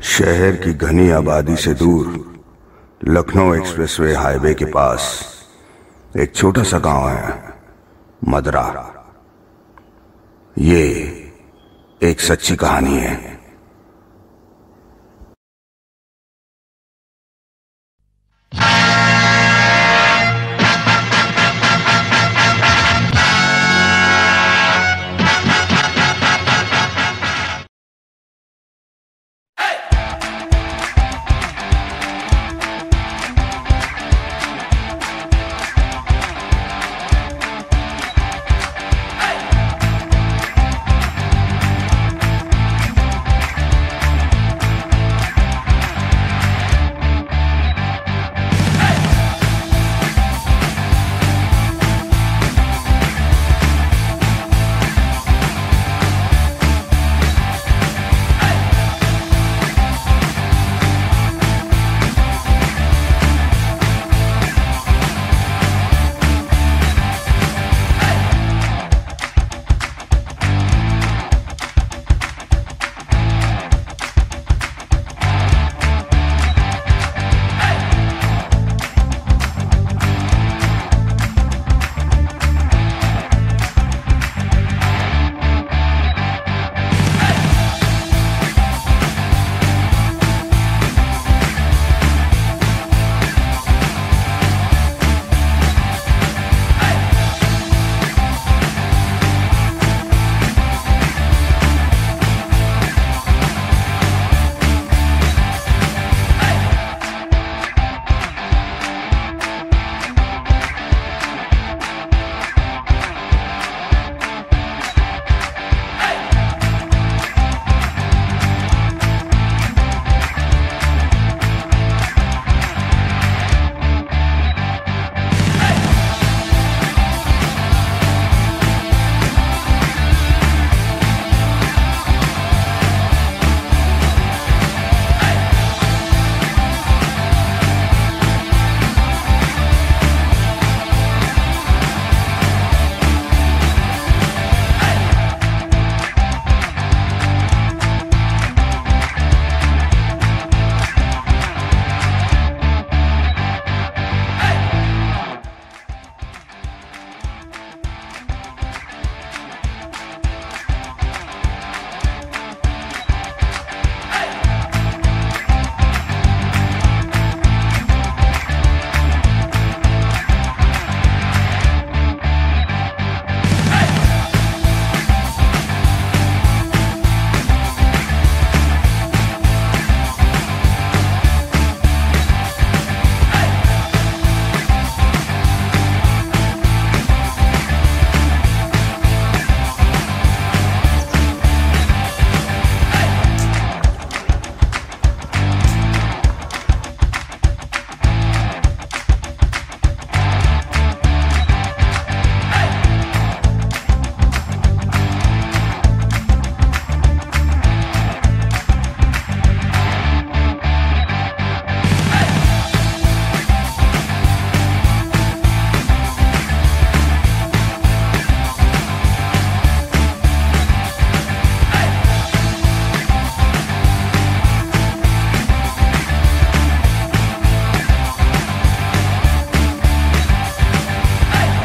शहर की घनी आबादी से दूर लखनऊ एक्सप्रेसवे हाईवे के पास एक छोटा सा गांव है, मदरा। ये एक सच्ची कहानी है।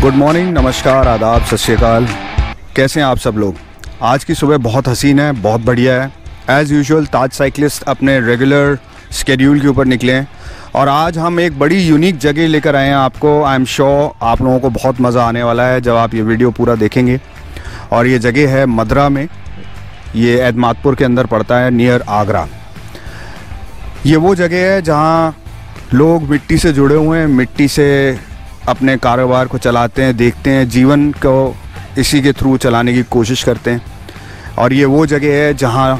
गुड मॉर्निंग, नमस्कार, आदाब, सत श्री अकाल। कैसे हैं आप सब लोग? आज की सुबह बहुत हसीन है, बहुत बढ़िया है। एज़ यूजुअल ताज साइकिलिस्ट अपने रेगुलर स्केड्यूल के ऊपर निकले हैं और आज हम एक बड़ी यूनिक जगह लेकर आए हैं आपको। आई एम श्योर आप लोगों को बहुत मज़ा आने वाला है जब आप ये वीडियो पूरा देखेंगे। और ये जगह है मदरा में, ये एतमादपुर के अंदर पड़ता है, नियर आगरा। ये वो जगह है जहाँ लोग मिट्टी से जुड़े हुए हैं, मिट्टी से अपने कारोबार को चलाते हैं, देखते हैं, जीवन को इसी के थ्रू चलाने की कोशिश करते हैं। और ये वो जगह है जहाँ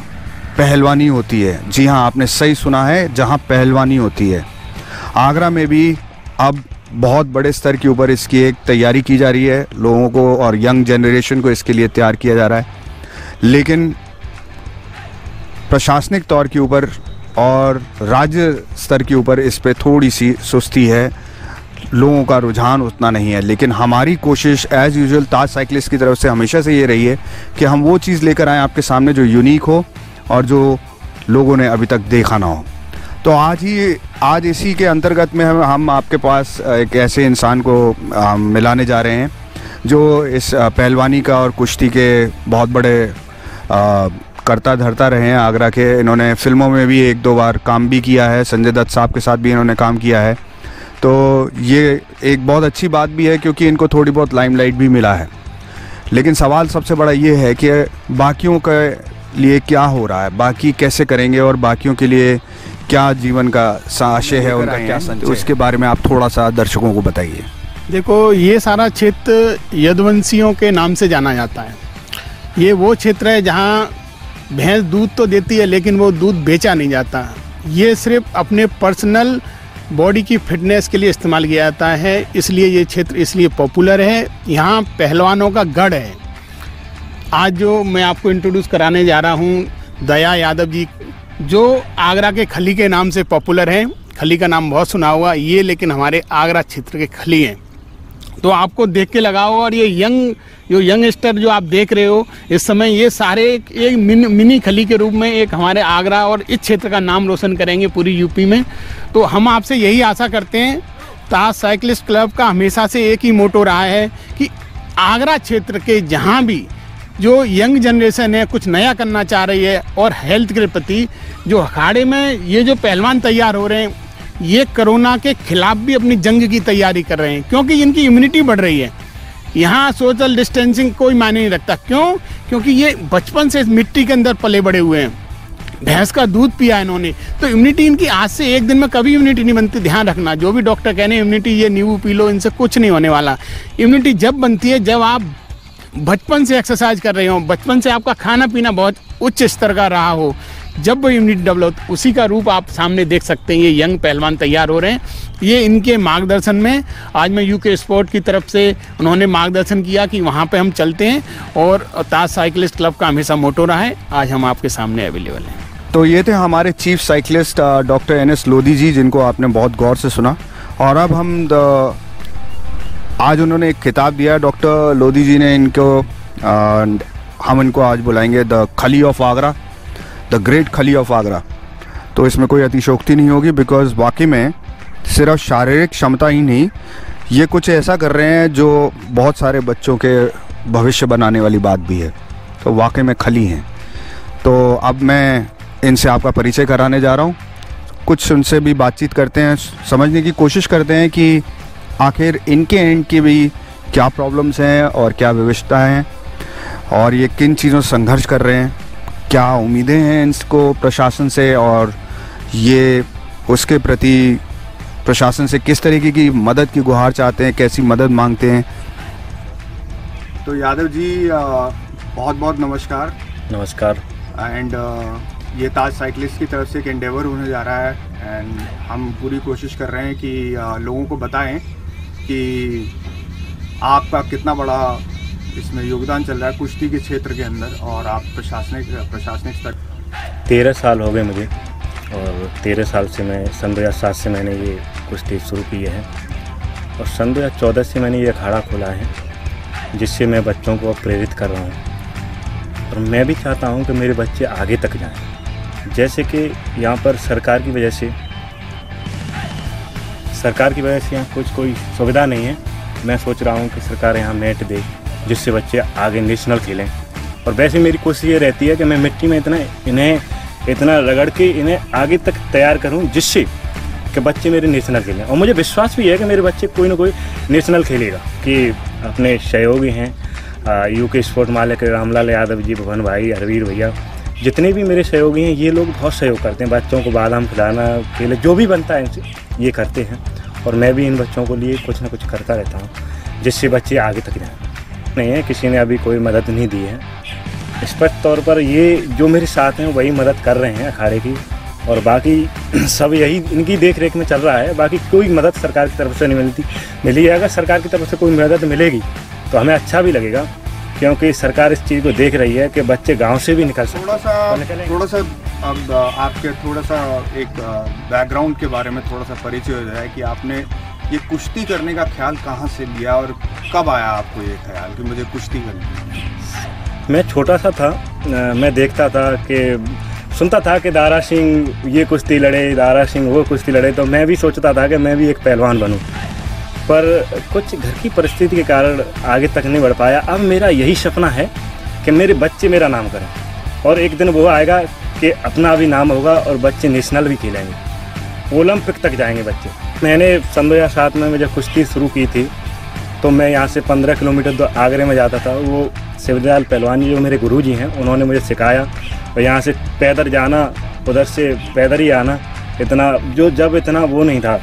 पहलवानी होती है। जी हाँ, आपने सही सुना है, जहाँ पहलवानी होती है। आगरा में भी अब बहुत बड़े स्तर के ऊपर इसकी एक तैयारी की जा रही है, लोगों को और यंग जनरेशन को इसके लिए तैयार किया जा रहा है। लेकिन प्रशासनिक तौर के ऊपर और राज्य स्तर के ऊपर इस पे थोड़ी सी सुस्ती है, लोगों का रुझान उतना नहीं है। लेकिन हमारी कोशिश एज़ यूजुअल ताज साइकिलिस्ट की तरफ से हमेशा से ये रही है कि हम वो चीज़ लेकर आएँ आपके सामने जो यूनिक हो और जो लोगों ने अभी तक देखा ना हो। तो आज इसी के अंतर्गत में हम आपके पास एक ऐसे इंसान को मिलाने जा रहे हैं जो इस पहलवानी का और कुश्ती के बहुत बड़े करता धरता रहे हैं आगरा के। इन्होंने फिल्मों में भी 1-2 बार काम भी किया है, संजय दत्त साहब के साथ भी इन्होंने काम किया है। तो ये एक बहुत अच्छी बात भी है क्योंकि इनको थोड़ी बहुत लाइमलाइट भी मिला है। लेकिन सवाल सबसे बड़ा ये है कि बाकियों के लिए क्या हो रहा है, बाकी कैसे करेंगे और बाकियों के लिए क्या जीवन का आशय है, उनका क्या संचय, तो उसके बारे में आप थोड़ा सा दर्शकों को बताइए। देखो, ये सारा क्षेत्र यदुवंशियों के नाम से जाना जाता है। ये वो क्षेत्र है जहाँ भैंस दूध तो देती है लेकिन वो दूध बेचा नहीं जाता। ये सिर्फ अपने पर्सनल बॉडी की फिटनेस के लिए इस्तेमाल किया जाता है, इसलिए ये क्षेत्र इसलिए पॉपुलर है। यहाँ पहलवानों का गढ़ है। आज जो मैं आपको इंट्रोड्यूस कराने जा रहा हूँ, दया यादव जी, जो आगरा के खली के नाम से पॉपुलर हैं। खली का नाम बहुत सुना हुआ ये, लेकिन हमारे आगरा क्षेत्र के खली हैं। तो आपको देख के लगा होगा। और ये यंगस्टर जो आप देख रहे हो इस समय, ये सारे एक मिनी खली के रूप में एक हमारे आगरा और इस क्षेत्र का नाम रोशन करेंगे पूरी यूपी में। तो हम आपसे यही आशा करते हैं। ताज साइकिलिस्ट क्लब का हमेशा से एक ही मोटो रहा है कि आगरा क्षेत्र के जहाँ भी जो यंग जनरेशन है कुछ नया करना चाह रही है और हेल्थ के प्रति जो अखाड़े में ये जो पहलवान तैयार हो रहे हैं, ये कोरोना के खिलाफ भी अपनी जंग की तैयारी कर रहे हैं क्योंकि इनकी इम्यूनिटी बढ़ रही है। यहाँ सोशल डिस्टेंसिंग कोई मायने नहीं रखता। क्यों? क्योंकि ये बचपन से इस मिट्टी के अंदर पले बड़े हुए हैं, भैंस का दूध पिया है इन्होंने। तो इम्यूनिटी इनकी आज से एक दिन में कभी इम्यूनिटी नहीं बनती। ध्यान रखना, जो भी डॉक्टर कहने इम्यूनिटी ये नींबू पी लो, इनसे कुछ नहीं होने वाला। इम्यूनिटी जब बनती है जब आप बचपन से एक्सरसाइज कर रहे हो, बचपन से आपका खाना पीना बहुत उच्च स्तर का रहा हो, जब वो इम्यूनिटी डेवलप, उसी का रूप आप सामने देख सकते हैं। ये यंग पहलवान तैयार हो रहे हैं। ये इनके मार्गदर्शन में आज मैं यूके स्पोर्ट की तरफ से उन्होंने मार्गदर्शन किया कि वहाँ पे हम चलते हैं और ताज साइकिलिस्ट क्लब का हमेशा मोटो रहा है। आज हम आपके सामने अवेलेबल हैं। तो ये थे हमारे chief cyclist doctor NS Lodhi ji, जिनको आपने बहुत गौर से सुना। और अब हम आज उन्होंने एक खिताब दिया डॉक्टर लोधी जी ने इनको, हम इनको आज बुलाएंगे द खली ऑफ आगरा, द ग्रेट खली ऑफ आगरा। तो इसमें कोई अतिशयोक्ति नहीं होगी, बिकॉज वाकई में सिर्फ शारीरिक क्षमता ही नहीं, ये कुछ ऐसा कर रहे हैं जो बहुत सारे बच्चों के भविष्य बनाने वाली बात भी है। तो वाकई में खली हैं। तो अब मैं इनसे आपका परिचय कराने जा रहा हूँ। कुछ उनसे भी बातचीत करते हैं, समझने की कोशिश करते हैं कि आखिर इनके एंड की भी क्या प्रॉब्लम्स हैं और क्या विविधताएं हैं और ये किन चीज़ों से संघर्ष कर रहे हैं, क्या उम्मीदें हैं इनको प्रशासन से, और ये उसके प्रति प्रशासन से किस तरीके की मदद की गुहार चाहते हैं, कैसी मदद मांगते हैं। तो यादव जी, बहुत बहुत नमस्कार। नमस्कार। एंड ये ताज साइकिलिस्ट की तरफ से एक एंडेवर होने जा रहा है एंड हम पूरी कोशिश कर रहे हैं कि लोगों को बताएं कि आपका कितना बड़ा इसमें योगदान चल रहा है कुश्ती के क्षेत्र के अंदर, और आप प्रशासनिक स्तर। 13 साल हो गए मुझे, और 13 साल से मैं सन 2007 से मैंने ये कुश्ती शुरू की है, और सन 2014 से मैंने ये अखाड़ा खोला है, जिससे मैं बच्चों को प्रेरित कर रहा हूँ। और मैं भी चाहता हूँ कि मेरे बच्चे आगे तक जाएं। जैसे कि यहाँ पर सरकार की वजह से यहाँ कोई सुविधा नहीं है। मैं सोच रहा हूँ कि सरकार यहाँ नेट दे, जिससे बच्चे आगे नेशनल खेलें। और वैसे मेरी कोशिश ये रहती है कि मैं मिट्टी में इतना रगड़ के इन्हें आगे तक तैयार करूं, जिससे कि बच्चे मेरे नेशनल खेलें। और मुझे विश्वास भी है कि मेरे बच्चे कोई ना कोई नेशनल खेलेगा। कि अपने सहयोगी हैं यूके स्पोर्ट मालिक रामलाल यादव जी, भवन भाई, हरवीर भैया, जितने भी मेरे सहयोगी हैं, ये लोग बहुत सहयोग करते हैं। बच्चों को बादाम खिलाना, केले, जो भी बनता है इनसे ये करते हैं। और मैं भी इन बच्चों को लिए कुछ ना कुछ करता रहता हूँ, जिससे बच्चे आगे तक जाएँ। नहीं है, किसी ने अभी कोई मदद नहीं दी है। स्पष्ट तौर पर ये जो मेरे साथ हैं वही मदद कर रहे हैं अखाड़े की, और बाकी सब यही इनकी देख रेख में चल रहा है। बाकी कोई मदद सरकार की तरफ से नहीं मिली है। अगर सरकार की तरफ से कोई मदद मिलेगी तो हमें अच्छा भी लगेगा, क्योंकि सरकार इस चीज़ को देख रही है कि बच्चे गांव से भी निकल सकते हैं। थोड़ा सा अब आपके थोड़ा सा एक बैकग्राउंड के बारे में थोड़ा सा परिचय हो जाए कि आपने ये कुश्ती करने का ख्याल कहाँ से लिया और कब आया आपको ये ख्याल कि मुझे कुश्ती करनी है? मैं छोटा सा था, मैं देखता था कि सुनता था कि दारा सिंह ये कुश्ती लड़े, दारा सिंह वो कुश्ती लड़े, तो मैं भी सोचता था कि मैं भी एक पहलवान बनूं, पर कुछ घर की परिस्थिति के कारण आगे तक नहीं बढ़ पाया। अब मेरा यही सपना है कि मेरे बच्चे मेरा नाम करें, और एक दिन वो आएगा कि अपना भी नाम होगा और बच्चे नेशनल भी खेलेंगे, ओलंपिक तक जाएंगे बच्चे। मैंने सन 2007 में जब कुश्ती शुरू की थी तो मैं यहाँ से 15 किलोमीटर आगरे में जाता था। वो शिवदयाल पहलवान जो मेरे गुरुजी हैं, उन्होंने मुझे सिखाया, और यहाँ से पैदल जाना, उधर से पैदल ही आना, जब इतना वो नहीं था,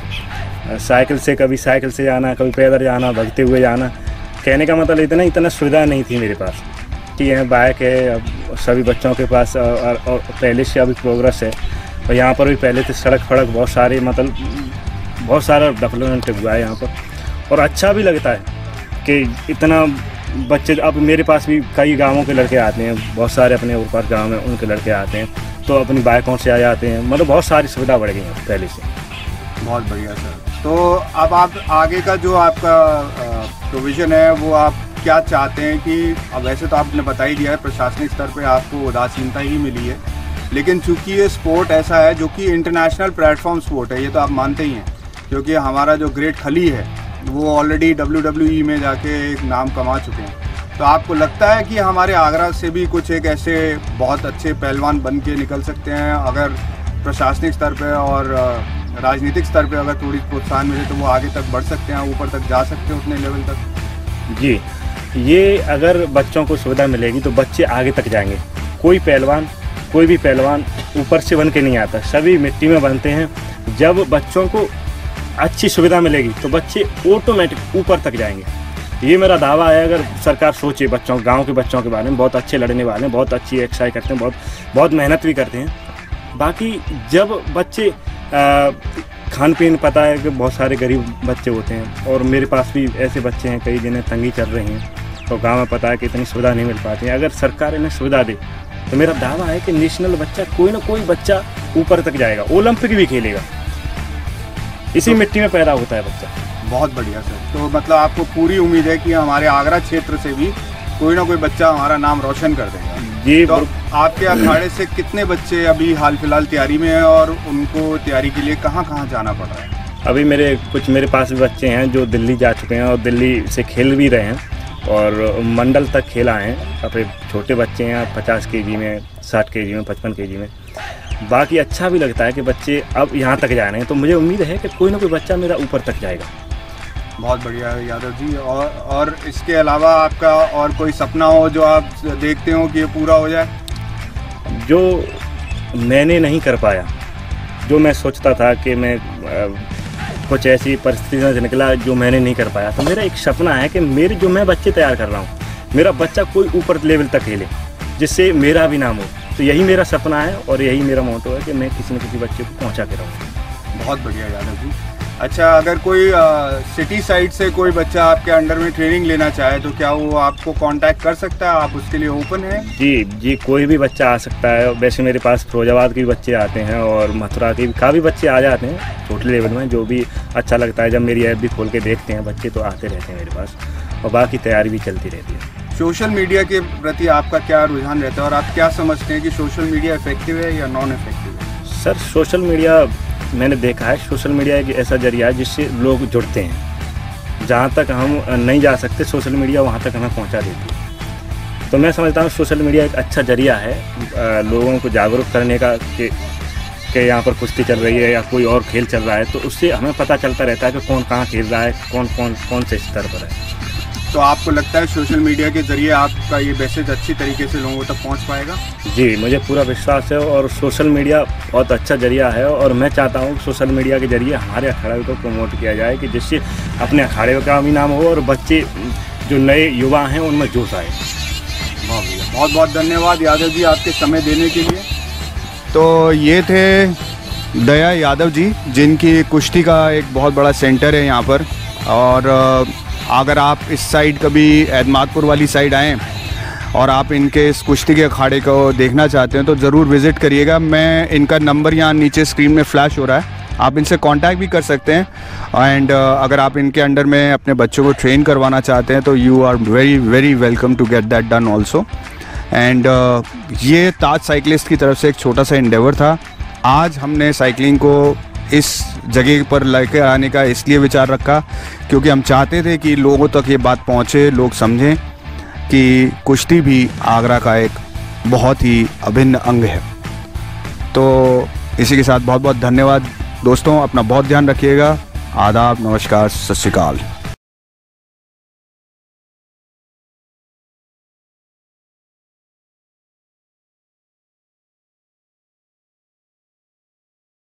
साइकिल से कभी साइकिल से जाना, कभी पैदल जाना, भगते हुए जाना। कहने का मतलब इतना सुविधा नहीं थी मेरे पास कि यह बाइक है, अब सभी बच्चों के पास, और पहले से अभी प्रोग्रेस है। और यहाँ पर भी पहले तो सड़क फड़क बहुत सारे, मतलब बहुत सारा डेवलपमेंट हुआ है यहाँ पर, और अच्छा भी लगता है कि इतना बच्चे। अब मेरे पास भी कई गाँवों के लड़के आते हैं, बहुत सारे अपने ऊपर गाँव में उनके लड़के आते हैं, तो अपनी बाइकों से आ जाते हैं। मतलब बहुत सारी सुविधा बढ़ गई है पहले से। बहुत बढ़िया सर। तो अब आप आगे का जो आपका प्रोविज़न है वो आप क्या चाहते हैं कि, अब वैसे तो आपने बता ही दिया है प्रशासनिक स्तर पे आपको उदासीनता ही मिली है, लेकिन चूंकि ये स्पोर्ट ऐसा है जो कि इंटरनेशनल प्लेटफॉर्म स्पोर्ट है, ये तो आप मानते ही हैं, क्योंकि हमारा जो ग्रेट खली है वो ऑलरेडी WWE में जाके एक नाम कमा चुके हैं। तो आपको लगता है कि हमारे आगरा से भी कुछ एक ऐसे बहुत अच्छे पहलवान बन के निकल सकते हैं, अगर प्रशासनिक स्तर पे और राजनीतिक स्तर पे अगर थोड़ी प्रोत्साहन मिले तो वो आगे तक बढ़ सकते हैं, ऊपर तक जा सकते हैं उतने लेवल तक? जी, ये अगर बच्चों को सुविधा मिलेगी तो बच्चे आगे तक जाएंगे। कोई भी पहलवान ऊपर से बन के नहीं आता, सभी मिट्टी में बनते हैं। जब बच्चों को अच्छी सुविधा मिलेगी तो बच्चे ऑटोमेटिक ऊपर तक जाएंगे। ये मेरा दावा है। अगर सरकार सोचे बच्चों, गांव के बच्चों के बारे में, बहुत अच्छे लड़ने वाले हैं, बहुत अच्छी एक्सरसाइज करते हैं, बहुत मेहनत भी करते हैं। बाकी जब बच्चे खान पीन, पता है कि बहुत सारे गरीब बच्चे होते हैं, और मेरे पास भी ऐसे बच्चे हैं कई जिन्हें तंगी चल रही हैं, तो गांव में पता है कि इतनी सुविधा नहीं मिल पाती है। अगर सरकार इन्हें सुविधा दे तो मेरा दावा है कि नेशनल बच्चा, कोई ना कोई बच्चा ऊपर तक जाएगा, ओलंपिक भी खेलेगा। इसी मिट्टी में पैदा होता है बच्चा। बहुत बढ़िया सर। तो मतलब आपको पूरी उम्मीद है कि हमारे आगरा क्षेत्र से भी कोई ना कोई बच्चा हमारा नाम रोशन कर देगा? जी। तो आपके अखाड़े से कितने बच्चे अभी हाल फिलहाल तैयारी में हैं, और उनको तैयारी के लिए कहाँ कहाँ जाना पड़ रहा है? अभी मेरे पास भी बच्चे हैं जो दिल्ली जा चुके हैं और दिल्ली से खेल भी रहे हैं, और मंडल तक खेला है। अपने छोटे बच्चे हैं 50 kg में, 60 kg में, 55 kg में। बाकी अच्छा भी लगता है कि बच्चे अब यहाँ तक जा रहे हैं, तो मुझे उम्मीद है कि कोई ना कोई बच्चा मेरा ऊपर तक जाएगा। बहुत बढ़िया है यादव जी। और इसके अलावा आपका और कोई सपना हो जो आप देखते हो कि ये पूरा हो जाए? जो मैंने नहीं कर पाया, जो मैं सोचता था कि मैं कुछ ऐसी परिस्थितियों से निकला जो मैंने नहीं कर पाया, तो मेरा एक सपना है कि मैं बच्चे तैयार कर रहा हूँ, मेरा बच्चा कोई ऊपर लेवल तक खेले, जिससे मेरा भी नाम हो। तो यही मेरा सपना है और यही मेरा मोटो है कि मैं किसी न किसी बच्चे को पहुँचा के रहूँ। बहुत बढ़िया यादव जी। अच्छा, अगर कोई सिटी साइड से कोई बच्चा आपके अंडर में ट्रेनिंग लेना चाहे तो क्या वो आपको कांटेक्ट कर सकता है? आप उसके लिए ओपन हैं? जी, कोई भी बच्चा आ सकता है। वैसे मेरे पास फिरोजाबाद के भी बच्चे आते हैं और मथुरा के काफ़ी बच्चे आ जाते हैं छोटे लेवल में, जो भी अच्छा लगता है। जब मेरी ऐप भी खोल के देखते हैं बच्चे तो आते रहते हैं मेरे पास, और बाकी तैयारी भी चलती रहती है। सोशल मीडिया के प्रति आपका क्या रुझान रहता है, और आप क्या समझते हैं कि सोशल मीडिया इफेक्टिव है या नॉन इफेक्टिव है? सर, सोशल मीडिया मैंने देखा है, सोशल मीडिया एक ऐसा जरिया है जिससे लोग जुड़ते हैं। जहाँ तक हम नहीं जा सकते, सोशल मीडिया वहाँ तक हमें पहुँचा देती है। तो मैं समझता हूँ सोशल मीडिया एक अच्छा जरिया है लोगों को जागरूक करने का कि यहाँ पर कुश्ती चल रही है या कोई और खेल चल रहा है, तो उससे हमें पता चलता रहता है कि कौन कहाँ खेल रहा है, कौन से स्तर पर है। तो आपको लगता है सोशल मीडिया के जरिए आपका ये मैसेज अच्छी तरीके से लोगों तक पहुंच पाएगा? जी, मुझे पूरा विश्वास है, और सोशल मीडिया बहुत अच्छा जरिया है, और मैं चाहता हूँ सोशल मीडिया के जरिए हमारे अखाड़े को प्रमोट किया जाए कि जिससे अपने अखाड़े का भी नाम हो और बच्चे जो नए युवा हैं उनमें जोश आए। बहुत बहुत धन्यवाद यादव जी आपके समय देने के लिए। तो ये थे दया यादव जी, जिनकी कुश्ती का एक बहुत बड़ा सेंटर है यहाँ पर। और अगर आप इस साइड कभी एतमादपुर वाली साइड आएँ और आप इनके इस कुश्ती के अखाड़े को देखना चाहते हैं तो ज़रूर विज़िट करिएगा। मैं इनका नंबर यहाँ नीचे स्क्रीन में फ्लैश हो रहा है, आप इनसे कांटेक्ट भी कर सकते हैं। एंड अगर आप इनके अंडर में अपने बच्चों को ट्रेन करवाना चाहते हैं तो you are very very welcome to get that done also. And ये ताज साइकिलिस्ट की तरफ से एक छोटा सा इंडेवर था। आज हमने साइकिलिंग को इस जगह पर लेकर आने का इसलिए विचार रखा क्योंकि हम चाहते थे कि लोगों तक ये बात पहुँचे, लोग समझें कि कुश्ती भी आगरा का एक बहुत ही अभिन्न अंग है। तो इसी के साथ बहुत बहुत धन्यवाद दोस्तों, अपना बहुत ध्यान रखिएगा। आदाब, नमस्कार, सत श्री अकाल।